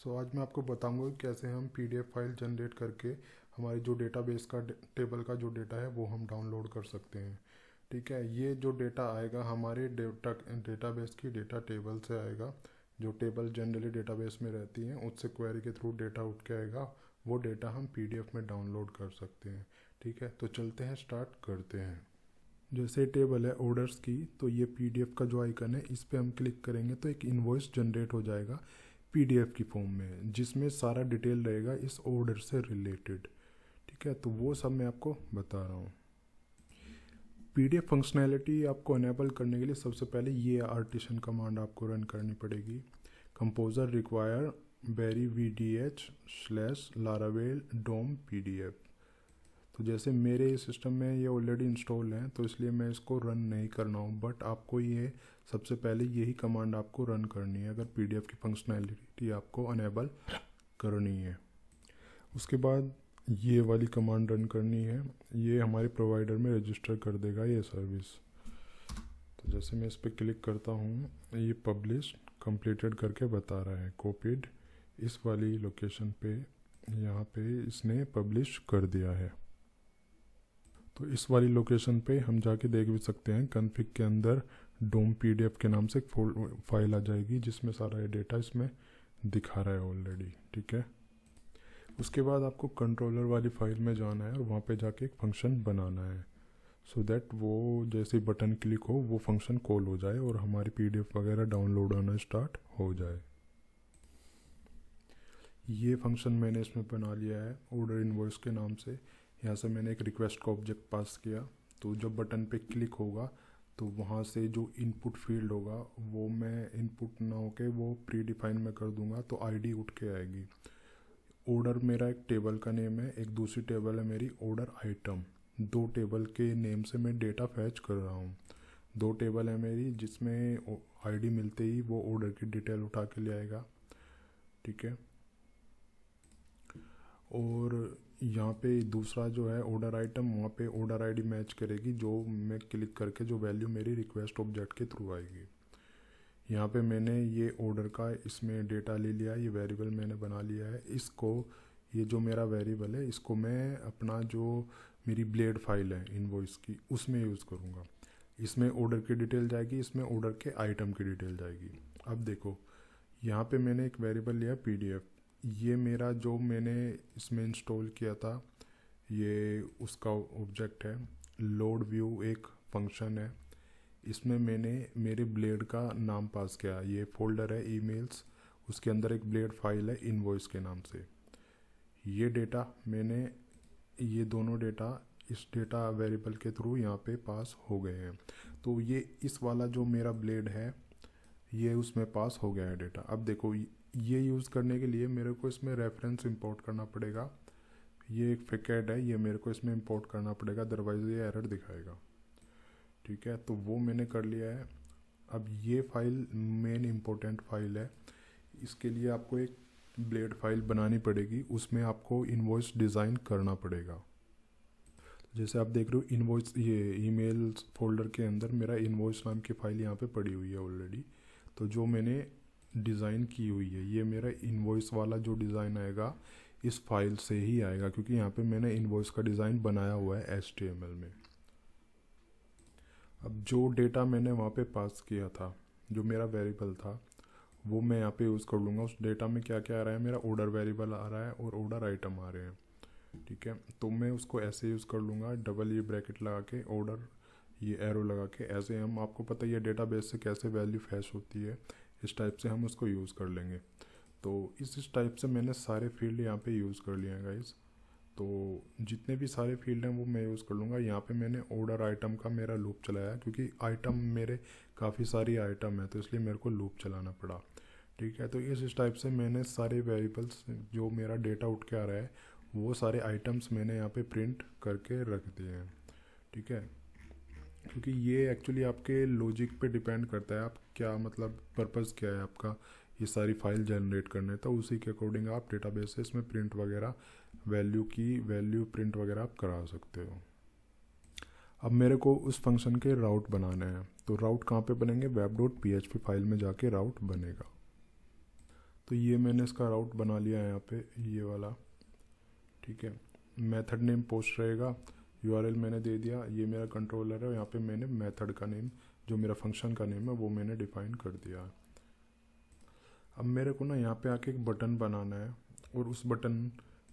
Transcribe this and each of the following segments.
आज मैं आपको बताऊंगा कि कैसे हम पीडीएफ फाइल जनरेट करके हमारी जो डेटाबेस का टेबल का जो डेटा है वो हम डाउनलोड कर सकते हैं। ठीक है, ये जो डेटा आएगा हमारे डेटाबेस की डेटा टेबल से आएगा। जो टेबल जनरली डेटाबेस में रहती हैं उससे क्वेरी के थ्रू डेटा उठ के आएगा। वो डेटा हम पीडीएफ में डाउनलोड कर सकते हैं। ठीक है, तो चलते हैं, स्टार्ट करते हैं। जैसे टेबल है ऑर्डर्स की, तो ये पीडीएफ का जो आइकन है इस पर हम क्लिक करेंगे तो एक इनवॉइस जनरेट हो जाएगा पीडीएफ की फॉर्म में, जिसमें सारा डिटेल रहेगा इस ऑर्डर से रिलेटेड। ठीक है, तो वो सब मैं आपको बता रहा हूँ। पीडीएफ फंक्शनैलिटी आपको अनेबल करने के लिए सबसे पहले ये आर्टिशन कमांड आपको रन करनी पड़ेगी। Composer require very vdh/laravel dom pdf। तो जैसे मेरे सिस्टम में ये ऑलरेडी इंस्टॉल है तो इसलिए मैं इसको रन नहीं करना हूँ, बट आपको ये सबसे पहले यही कमांड आपको रन करनी है अगर पीडीएफ की फंक्शनैलिटी आपको अनेबल करनी है। उसके बाद ये वाली कमांड रन करनी है, ये हमारे प्रोवाइडर में रजिस्टर कर देगा ये सर्विस। तो जैसे मैं इस पर क्लिक करता हूँ, ये पब्लिश कंप्लीटेड करके बता रहा है। कॉपीड इस वाली लोकेशन पे, यहाँ पे इसने पब्लिश कर दिया है। तो इस वाली लोकेशन पे हम जाके देख भी सकते हैं, कॉन्फ़िग के अंदर डोम पीडीएफ के नाम से एक फाइल आ जाएगी जिसमें सारा ये डेटा इसमें दिखा रहा है ऑलरेडी। ठीक है, उसके बाद आपको कंट्रोलर वाली फाइल में जाना है और वहाँ पे जाके एक फंक्शन बनाना है, सो दैट वो जैसे बटन क्लिक हो वो फंक्शन कॉल हो जाए और हमारी पीडीएफ वगैरह डाउनलोड होना स्टार्ट हो जाए। ये फंक्शन मैंने इसमें बना लिया है ऑर्डर इनवॉइस के नाम से। यहाँ से मैंने एक रिक्वेस्ट का ऑब्जेक्ट पास किया, तो जब बटन पे क्लिक होगा तो वहाँ से जो इनपुट फील्ड होगा वो मैं इनपुट ना होके वो प्री डिफाइन में कर दूंगा, तो आईडी उठ के आएगी। ऑर्डर मेरा एक टेबल का नेम है, एक दूसरी टेबल है मेरी ऑर्डर आइटम। दो टेबल के नेम से मैं डेटा फैच कर रहा हूँ। दो टेबल है मेरी जिसमें आईडी मिलते ही वो ऑर्डर की डिटेल उठा के ले आएगा। ठीक है, और यहाँ पे दूसरा जो है ऑर्डर आइटम, वहाँ पे ऑर्डर आईडी मैच करेगी जो मैं क्लिक करके जो वैल्यू मेरी रिक्वेस्ट ऑब्जेक्ट के थ्रू आएगी। यहाँ पे मैंने ये ऑर्डर का इसमें डेटा ले लिया, ये वेरिएबल मैंने बना लिया है। इसको, ये जो मेरा वेरिएबल है इसको मैं अपना जो मेरी ब्लेड फाइल है इनवॉइस की उसमें यूज़ करूँगा। इसमें ऑर्डर की डिटेल जाएगी, इसमें ऑर्डर के आइटम की डिटेल जाएगी। अब देखो, यहाँ पे मैंने एक वेरिएबल लिया पीडीएफ। ये मेरा जो मैंने इसमें इंस्टॉल किया था ये उसका ऑब्जेक्ट है। लोड व्यू एक फंक्शन है, इसमें मैंने मेरे ब्लेड का नाम पास किया। ये फोल्डर है ईमेल्स, उसके अंदर एक ब्लेड फाइल है इनवॉइस के नाम से। ये डेटा मैंने, ये दोनों डेटा इस डेटा वेरिएबल के थ्रू यहाँ पे पास हो गए हैं। तो ये इस वाला जो मेरा ब्लेड है ये उसमें पास हो गया है डेटा। अब देखो, ये यूज़ करने के लिए मेरे को इसमें रेफरेंस इंपोर्ट करना पड़ेगा। ये एक फैकेट है, ये मेरे को इसमें इंपोर्ट करना पड़ेगा, अदरवाइज़ ये एरर दिखाएगा। ठीक है, तो वो मैंने कर लिया है। अब ये फाइल मेन इम्पोर्टेंट फाइल है, इसके लिए आपको एक ब्लेड फाइल बनानी पड़ेगी, उसमें आपको इनवॉइस डिज़ाइन करना पड़ेगा। जैसे आप देख रहे हो इनवॉइस, ये ईमेल्स फोल्डर के अंदर मेरा इनवॉइस नाम की फ़ाइल यहाँ पे पड़ी हुई है ऑलरेडी। तो जो मैंने डिज़ाइन की हुई है, ये मेरा इनवॉइस वाला जो डिज़ाइन आएगा इस फाइल से ही आएगा, क्योंकि यहाँ पे मैंने इनवॉइस का डिज़ाइन बनाया हुआ है HTML में। अब जो डेटा मैंने वहाँ पे पास किया था, जो मेरा वेरिएबल था, वो मैं यहाँ पे यूज़ कर लूँगा। उस डेटा में क्या क्या आ रहा है, मेरा ऑर्डर वेरिएबल आ रहा है और ऑर्डर आइटम आ रहे हैं। ठीक है, तो मैं उसको ऐसे यूज़ कर लूँगा, डबल ये ब्रैकेट लगा के ऑर्डर, ये एरो लगा के। ऐसे हम, आपको पता ही है डेटाबेस से कैसे वैल्यू फैच होती है, इस टाइप से हम उसको यूज़ कर लेंगे। तो इस टाइप से मैंने सारे फील्ड यहाँ पे यूज़ कर लिए हैं गाइस। तो जितने भी सारे फील्ड हैं वो मैं यूज़ कर लूँगा। यहाँ पे मैंने ऑर्डर आइटम का मेरा लूप चलाया क्योंकि आइटम मेरे काफ़ी सारी आइटम है, तो इसलिए मेरे को लूप चलाना पड़ा। ठीक है, तो इस टाइप से मैंने सारे वेरिएबल्स जो मेरा डेटा उठ के आ रहा है वो सारे आइटम्स मैंने यहाँ पे प्रिंट करके रख दिए हैं। ठीक है, क्योंकि ये एक्चुअली आपके लॉजिक पे डिपेंड करता है, आप क्या मतलब पर्पज़ क्या है आपका ये सारी फाइल जनरेट करने, तो उसी के अकॉर्डिंग आप डेटाबेस से इसमें प्रिंट वगैरह वैल्यू प्रिंट वगैरह आप करा सकते हो। अब मेरे को उस फंक्शन के राउट बनाने हैं, तो राउट कहाँ पे बनेंगे, web.php फाइल में जाके राउट बनेगा। तो ये मैंने इसका राउट बना लिया है यहाँ पे, ये वाला, ठीक है। मेथड नेम पोस्ट रहेगा, यूआरएल मैंने दे दिया, ये मेरा कंट्रोलर है, यहाँ पे मैंने मेथड का नेम जो मेरा फंक्शन का नेम है वो मैंने डिफाइन कर दिया। अब मेरे को ना यहाँ पे आके एक बटन बनाना है, और उस बटन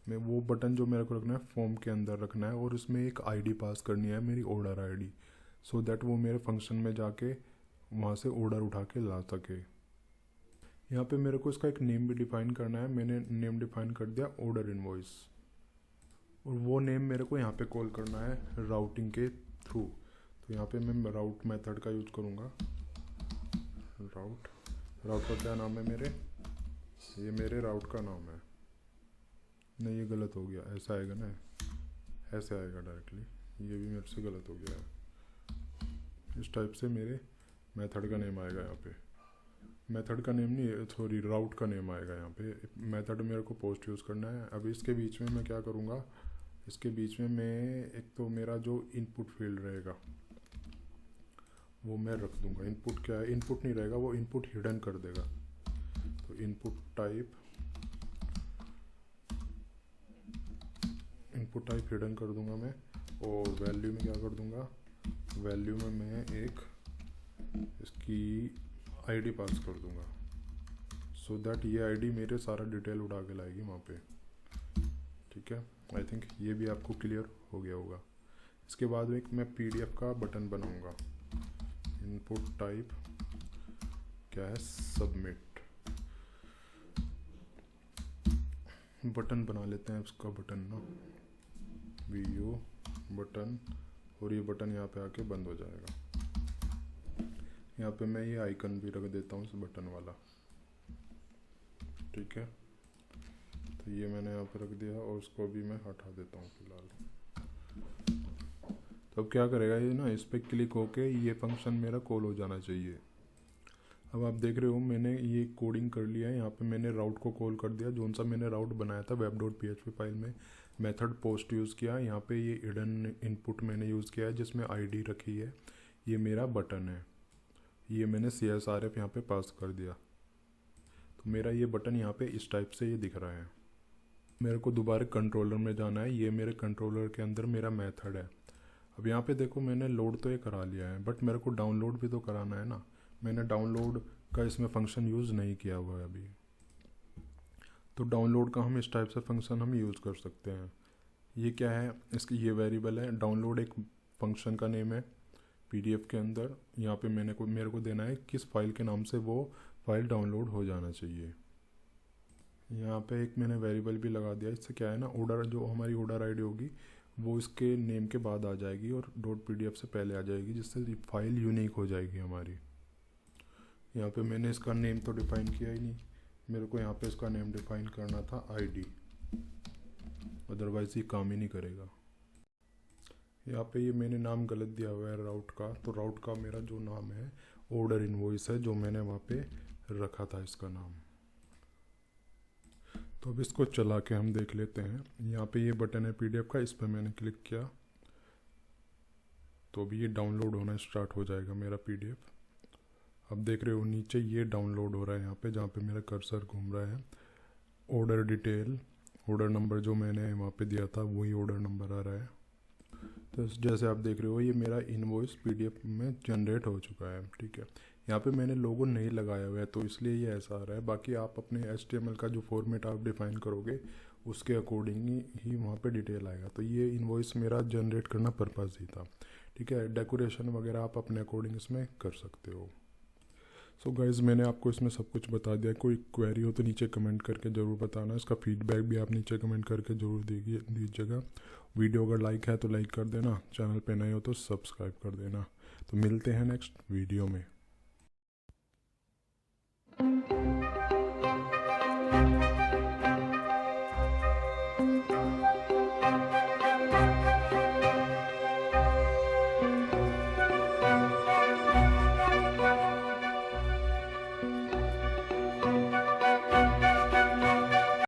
में वो बटन जो मेरे को रखना है फॉर्म के अंदर रखना है, और उसमें एक आईडी पास करनी है, मेरी ऑर्डर आईडी, सो दैट वो मेरे फंक्शन में जाके वहाँ से ऑर्डर उठा के ला सके। यहाँ पे मेरे को इसका एक नेम भी डिफाइन करना है, मैंने नेम डिफाइन कर दिया ऑर्डर इनवॉइस, और वो नेम मेरे को यहाँ पे कॉल करना है राउटिंग के थ्रू। तो यहाँ पे मैं राउट मेथड का यूज़ करूँगा। राउट का क्या नाम है मेरे, ये मेरे राउट का नाम है। नहीं, ये गलत हो गया, ऐसा आएगा ना, ऐसे आएगा डायरेक्टली, ये भी मेरे से गलत हो गया है। इस टाइप से मेरे मेथड का नेम आएगा यहाँ पे, मेथड का नेम नहीं, सॉरी, राउट का नेम आएगा यहाँ पे। मेथड मेरे को पोस्ट यूज़ करना है। अभी इसके बीच में मैं क्या करूँगा, इसके बीच में मैं एक तो मेरा जो इनपुट फील्ड रहेगा वो मैं रख दूँगा। इनपुट क्या है, इनपुट नहीं रहेगा, वो इनपुट हिडन कर देगा। तो इनपुट टाइप हिडन कर दूंगा मैं, और वैल्यू में क्या कर दूंगा, वैल्यू में मैं एक इसकी आईडी पास कर दूंगा, सो दैट ये आईडी मेरे सारा डिटेल उठा के लाएगी वहाँ पे, ठीक है। आई थिंक ये भी आपको क्लियर हो गया होगा। इसके बाद एक मैं पीडीएफ का बटन बनाऊंगा, इनपुट टाइप क्या है, सबमिट बटन बना लेते हैं उसका बटन ना, वीयू बटन, और ये बटन यहाँ पे आके बंद हो जाएगा। यहाँ पे मैं ये आइकन भी रख देता हूँ इस बटन वाला, ठीक है। तो ये मैंने यहाँ पे रख दिया, और उसको भी मैं हटा देता हूँ फिलहाल। तो अब क्या करेगा ये ना, इस पर क्लिक होके ये फंक्शन मेरा कॉल हो जाना चाहिए। अब आप देख रहे हो मैंने ये कोडिंग कर लिया है, यहाँ पे मैंने राउट को कॉल कर दिया, जोन सा मैंने राउट बनाया था web.php फाइल में। मेथड पोस्ट यूज़ किया, यहाँ पे ये हिडन इनपुट मैंने यूज़ किया है जिसमें आईडी रखी है, ये मेरा बटन है, ये मैंने CSRF यहाँ पे पास कर दिया। तो मेरा ये बटन यहाँ पे इस टाइप से ये दिख रहा है। मेरे को दोबारा कंट्रोलर में जाना है, ये मेरे कंट्रोलर के अंदर मेरा मेथड है। अब यहाँ पे देखो मैंने लोड तो ये करा लिया है, बट मेरे को डाउनलोड भी तो कराना है ना। मैंने डाउनलोड का इसमें फंक्शन यूज़ नहीं किया हुआ है अभी, तो डाउनलोड का हम इस टाइप से फंक्शन हम यूज़ कर सकते हैं। ये क्या है, इसकी ये वेरिएबल है, डाउनलोड एक फंक्शन का नेम है पीडीएफ के अंदर। यहाँ पे मेरे को देना है किस फाइल के नाम से वो फाइल डाउनलोड हो जाना चाहिए। यहाँ पे एक मैंने वेरिएबल भी लगा दिया, इससे क्या है ना, ऑर्डर जो हमारी ऑर्डर आईडी होगी वो इसके नेम के बाद आ जाएगी और .pdf से पहले आ जाएगी, जिससे फाइल यूनिक हो जाएगी हमारी। यहाँ पे मैंने इसका नेम तो डिफ़ाइन किया ही नहीं, मेरे को यहाँ पे इसका नेम डिफ़ाइन करना था आईडी, अदरवाइज़ ये काम ही नहीं करेगा। यहाँ पे ये मैंने नाम गलत दिया हुआ है राउट का, तो राउट का मेरा जो नाम है ऑर्डर इनवॉइस है, जो मैंने वहाँ पे रखा था इसका नाम। तो अब इसको चला के हम देख लेते हैं। यहाँ पे ये बटन है पीडीएफ का, इस पर मैंने क्लिक किया तो अभी ये डाउनलोड होना स्टार्ट हो जाएगा मेरा पीडीएफ। अब देख रहे हो नीचे ये डाउनलोड हो रहा है यहाँ पे, जहाँ पे मेरा कर्सर घूम रहा है। ऑर्डर डिटेल, ऑर्डर नंबर जो मैंने वहाँ पे दिया था वही ऑर्डर नंबर आ रहा है। तो जैसे आप देख रहे हो ये मेरा इनवॉइस पीडीएफ में जनरेट हो चुका है, ठीक है। यहाँ पे मैंने लोगो नहीं लगाया हुआ है तो इसलिए ये ऐसा आ रहा है। बाकी आप अपने HTML का जो फॉर्मेट आप डिफ़ाइन करोगे उसके अकॉर्डिंग ही वहाँ पे डिटेल आएगा। तो ये इनवॉइस मेरा जनरेट करना पर्पज़ ही था, ठीक है। डेकोरेशन वगैरह आप अपने अकॉर्डिंग इसमें कर सकते हो। सो गाइज़ मैंने आपको इसमें सब कुछ बता दिया। कोई क्वेरी हो तो नीचे कमेंट करके ज़रूर बताना, इसका फीडबैक भी आप नीचे कमेंट करके ज़रूर दीजिएगा। वीडियो अगर लाइक है तो लाइक कर देना, चैनल पे नए हो तो सब्सक्राइब कर देना। तो मिलते हैं नेक्स्ट वीडियो में।